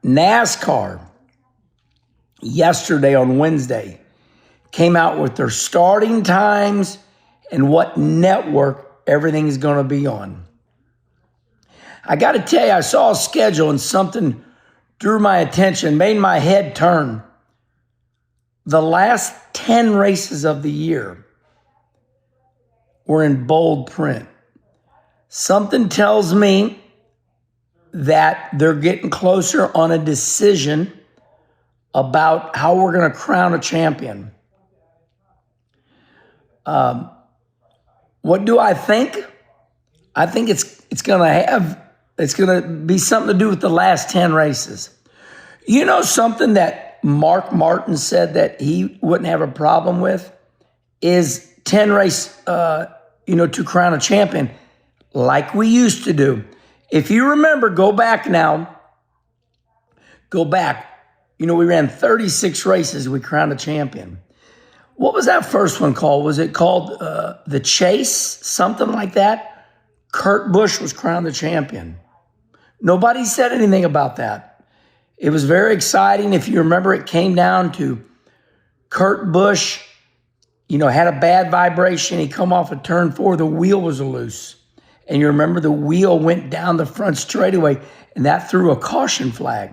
NASCAR yesterday on Wednesday came out with their starting times and what network everything is going to be on. I got to tell you, I saw a schedule and something drew my attention, made my head turn. The last 10 races of the year were in bold print. Something tells me that they're getting closer on a decision about how we're going to crown a champion. What do I think? I think it's going to be something to do with the last 10 races. You know something that Mark Martin said that he wouldn't have a problem with is 10 race, to crown a champion like we used to do. If you remember, go back. We ran 36 races. We crowned a champion. What was that first one called? Was it called the Chase? Something like that? Kurt Busch was crowned the champion. Nobody said anything about that. It was very exciting. If you remember, it came down to Kurt Busch, had a bad vibration. He come off of turn 4. The wheel was loose. And you remember the wheel went down the front straightaway, and that threw a caution flag.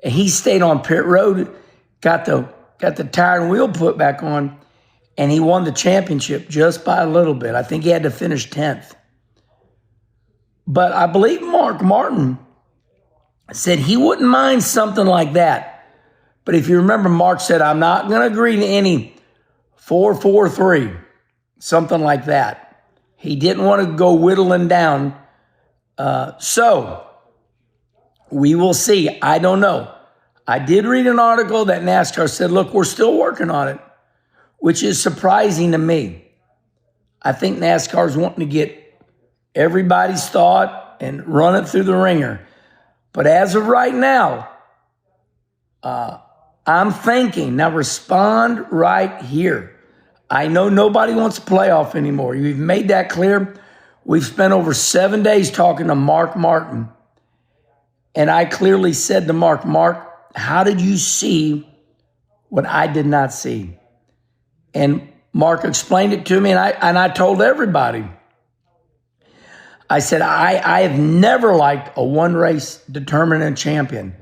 And he stayed on pit road, got the tire and wheel put back on, and he won the championship just by a little bit. I think he had to finish 10th. But I believe Mark Martin said he wouldn't mind something like that. But if you remember, Mark said, I'm not going to agree to any 4-4-3, something like that. He didn't want to go whittling down. So we will see. I don't know. I did read an article that NASCAR said, look, we're still working on it, which is surprising to me. I think NASCAR is wanting to get everybody's thought and run it through the ringer. But as of right now, I'm thinking, now respond right here. I know nobody wants a playoff anymore. You've made that clear. We've spent over 7 days talking to Mark Martin. And I clearly said to Mark, how did you see what I did not see? And Mark explained it to me, and I told everybody. I said, I have never liked a one race determining champion.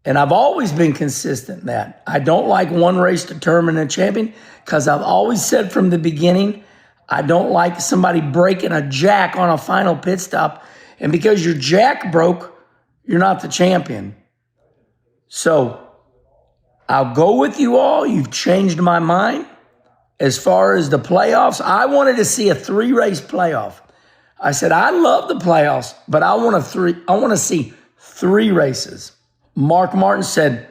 And I've always been consistent in that. I don't like one race determining a champion because I've always said from the beginning, I don't like somebody breaking a jack on a final pit stop. And because your jack broke, you're not the champion. So I'll go with you all. You've changed my mind. As far as the playoffs, I wanted to see a 3-race playoff. I said, I love the playoffs, but I want to see 3 races. Mark Martin said,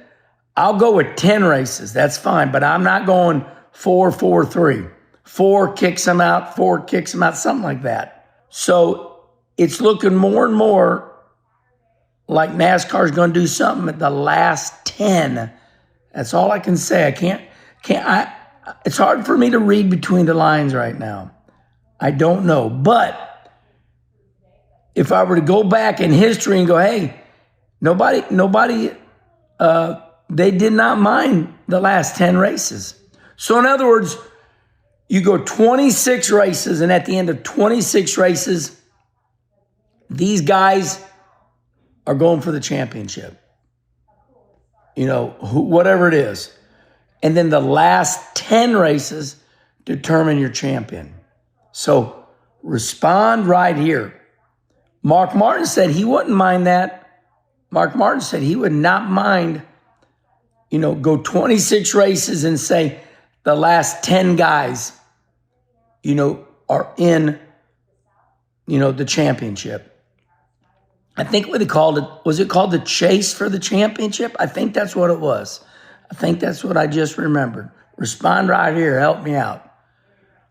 I'll go with 10 races. That's fine, but I'm not going 4-4-3. 4 kicks them out, 4 kicks them out, something like that. So it's looking more and more like NASCAR is going to do something at the last 10. That's all I can say. It's hard for me to read between the lines right now. I don't know. But if I were to go back in history and go, hey, nobody, they did not mind the last 10 races. So in other words, you go 26 races, and at the end of 26 races, these guys are going for the championship. Whatever it is. And then the last 10 races determine your champion. So respond right here. Mark Martin said he wouldn't mind that. Mark Martin said he would not mind, go 26 races and say the last 10 guys, are in, the championship. I think what they called it, was it called the Chase for the championship? I think that's what it was. I think that's what I just remembered. Respond right here. Help me out.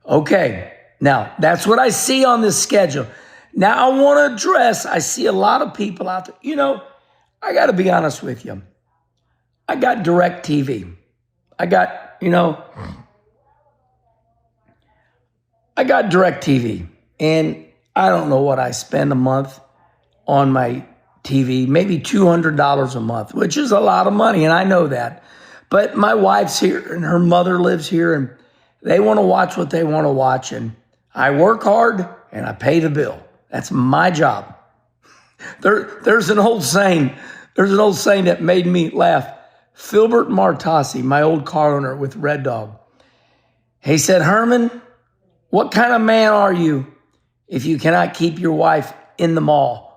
Okay. Now, that's what I see on this schedule. Now, I want to address, I see a lot of people out there. I got to be honest with you. I got DirecTV. I got DirecTV. And I don't know what I spend a month on my TV, maybe $200 a month, which is a lot of money, and I know that. But my wife's here, and her mother lives here, and they want to watch what they want to watch, and I work hard, and I pay the bill. That's my job. There's an old saying. There's an old saying that made me laugh. Filbert Martasi, my old car owner with Red Dog, he said, Herman, what kind of man are you if you cannot keep your wife in the mall?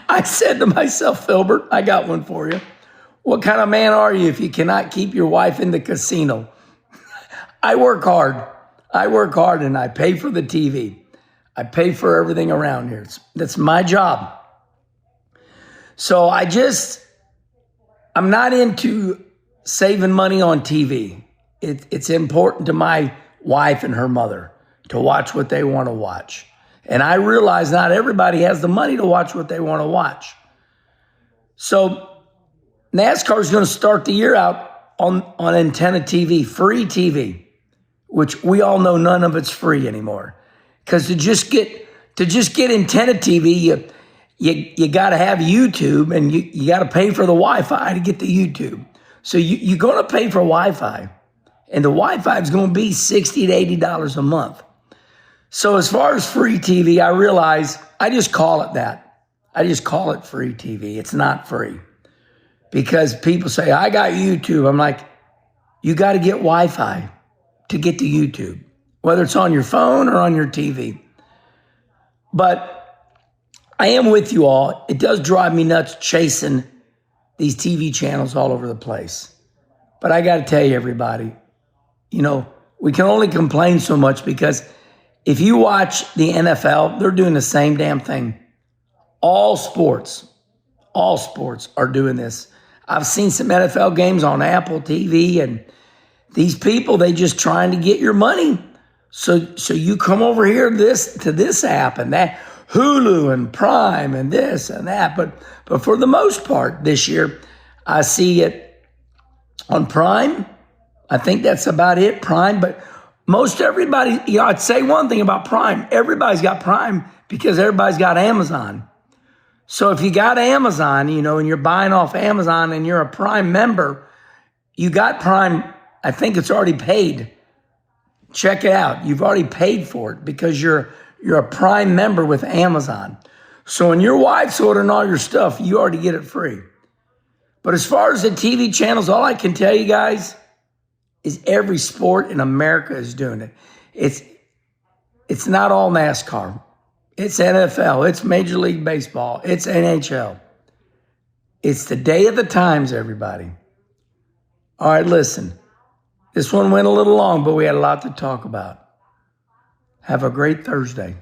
I said to myself, Filbert, I got one for you. What kind of man are you if you cannot keep your wife in the casino? I work hard. I work hard and I pay for the TV. I pay for everything around here. That's my job. So I'm not into saving money on TV. It's important to my wife and her mother to watch what they want to watch. And I realize not everybody has the money to watch what they want to watch. So NASCAR is going to start the year out on antenna TV, free TV, which we all know none of it's free anymore. Because to just get antenna TV, you got to have YouTube, and you got to pay for the Wi-Fi to get the YouTube. So you're going to pay for Wi-Fi, and the Wi-Fi is going to be $60 to $80 a month. So as far as free TV, I realize I just call it that. I just call it free TV. It's not free. Because people say, I got YouTube. I'm like, you got to get Wi-Fi to get to YouTube, whether it's on your phone or on your TV. But I am with you all. It does drive me nuts chasing these TV channels all over the place. But I got to tell you, everybody, we can only complain so much because if you watch the NFL, they're doing the same damn thing. All sports are doing this. I've seen some NFL games on Apple TV, and these people, they just trying to get your money. So you come over here to this app and that, Hulu and Prime and this and that. But for the most part this year, I see it on Prime. I think that's about it, Prime. But most everybody, I'd say one thing about Prime. Everybody's got Prime because everybody's got Amazon. So if you got Amazon, and you're buying off Amazon and you're a Prime member, you got Prime. I think it's already paid. Check it out. You've already paid for it because you're a Prime member with Amazon. So when your wife's ordering all your stuff, you already get it free. But as far as the TV channels, all I can tell you guys is every sport in America is doing it. It's not all NASCAR. It's NFL. It's Major League Baseball. It's NHL. It's the day of the times, everybody. All right, listen. This one went a little long, but we had a lot to talk about. Have a great Thursday.